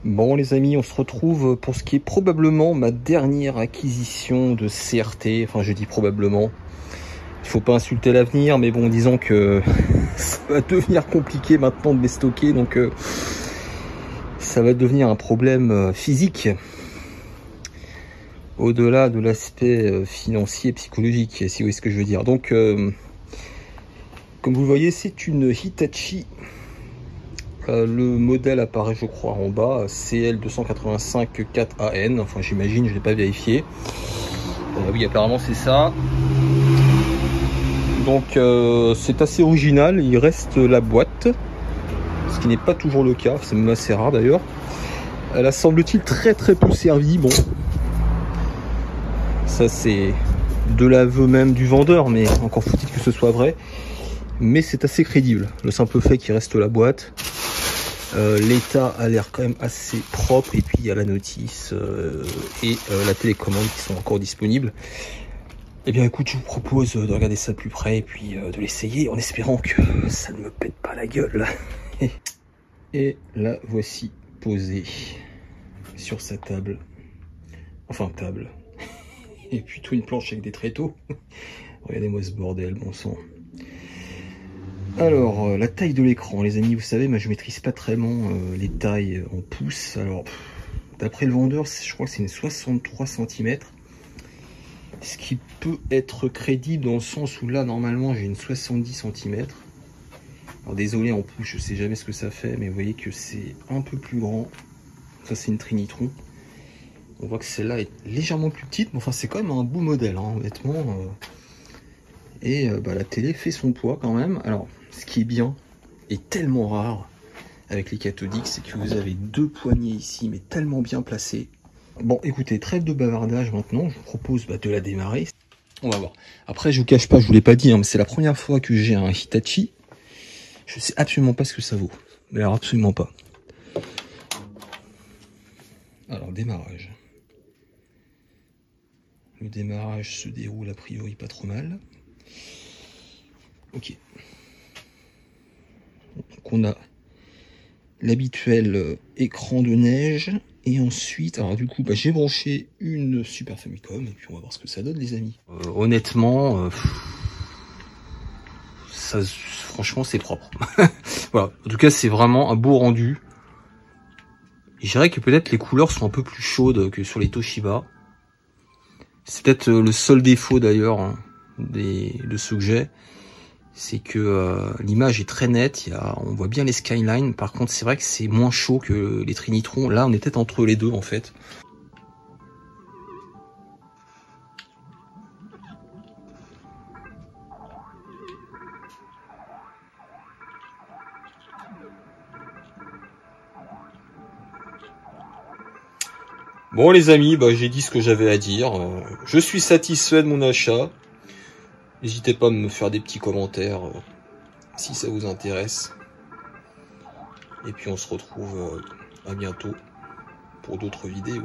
Bon les amis, on se retrouve pour ce qui est probablement ma dernière acquisition de CRT. Enfin je dis probablement, il faut pas insulter l'avenir, mais bon disons que ça va devenir compliqué maintenant de les stocker, donc ça va devenir un problème physique au-delà de l'aspect financier et psychologique, si vous voyez ce que je veux dire. Donc comme vous le voyez, c'est une Hitachi. Le modèle apparaît je crois en bas, CL285 4AN, enfin j'imagine, je ne l'ai pas vérifié. Oui apparemment c'est ça. Donc c'est assez original, il reste la boîte, ce qui n'est pas toujours le cas, c'est même assez rare d'ailleurs. Elle a semble-t-il très peu servi, bon. Ça c'est de l'aveu même du vendeur, mais encore faut-il que ce soit vrai. Mais c'est assez crédible, le simple fait qu'il reste la boîte. L'état a l'air quand même assez propre, et puis il y a la notice et la télécommande qui sont encore disponibles. Eh bien écoute, je vous propose de regarder ça de plus près et puis de l'essayer en espérant que ça ne me pète pas la gueule. Et la voici posée sur sa table, enfin table, et plutôt une planche avec des tréteaux. Regardez-moi ce bordel, bon sang. Alors, la taille de l'écran, les amis, vous savez, moi je maîtrise pas très bien les tailles en pouces. Alors, d'après le vendeur, je crois que c'est une 63 cm. Ce qui peut être crédible dans le sens où là, normalement, j'ai une 70 cm. Alors, désolé, en pouces, je sais jamais ce que ça fait, mais vous voyez que c'est un peu plus grand. Ça, c'est une Trinitron. On voit que celle-là est légèrement plus petite, mais enfin, c'est quand même un beau modèle, hein, honnêtement. Et la télé fait son poids quand même. Alors, ce qui est bien et tellement rare avec les cathodiques, c'est que vous avez deux poignées ici, mais tellement bien placées. Bon, écoutez, trêve de bavardage maintenant. Je vous propose de la démarrer. On va voir. Après, je vous cache pas, je vous l'ai pas dit, hein, mais c'est la première fois que j'ai un Hitachi. Je sais absolument pas ce que ça vaut. Mais alors, absolument pas. Alors, démarrage. Le démarrage se déroule a priori pas trop mal. Ok. Donc on a l'habituel écran de neige. Et ensuite, alors du coup, j'ai branché une Super Famicom. Et puis on va voir ce que ça donne, les amis. Honnêtement, ça, franchement, c'est propre. Voilà. En tout cas, c'est vraiment un beau rendu. Je dirais que peut-être les couleurs sont un peu plus chaudes que sur les Toshiba. C'est peut-être le seul défaut d'ailleurs, hein, de ceux que j'ai. C'est que l'image est très nette, on voit bien les skylines. Par contre, c'est vrai que c'est moins chaud que les Trinitron. Là, on est peut-être entre les deux en fait. Bon les amis, j'ai dit ce que j'avais à dire. Je suis satisfait de mon achat. N'hésitez pas à me faire des petits commentaires si ça vous intéresse. Et puis on se retrouve à bientôt pour d'autres vidéos.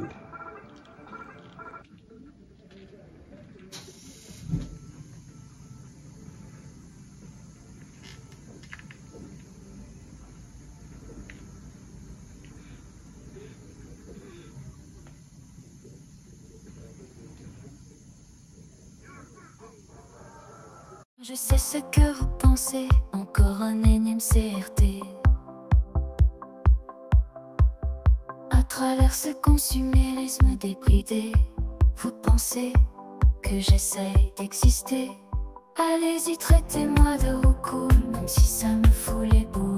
Je sais ce que vous pensez, encore un énième CRT. À travers ce consumérisme débridé, vous pensez que j'essaye d'exister. Allez-y, traitez-moi de roucoule, même si ça me fout les boules.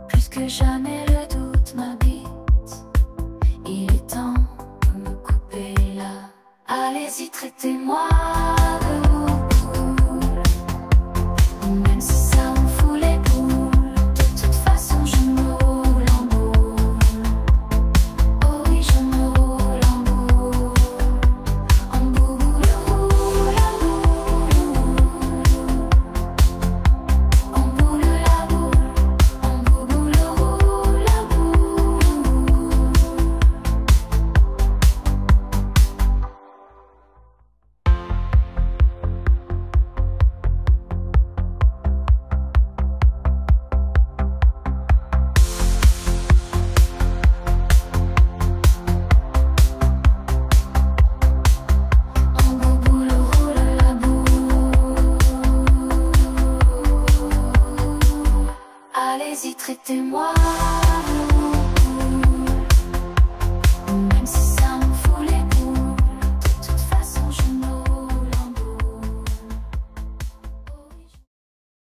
Plus que jamais le doute m'habite, il est temps de me couper là. Allez-y, traitez-moi de roucoule, même si ça me fout les boules. De toute façon, je me roule en boule. Oh oui, je me roule en boule. En boule, roule, la boule. En boule, la boule. En boule, roule, la boule. traitez-moi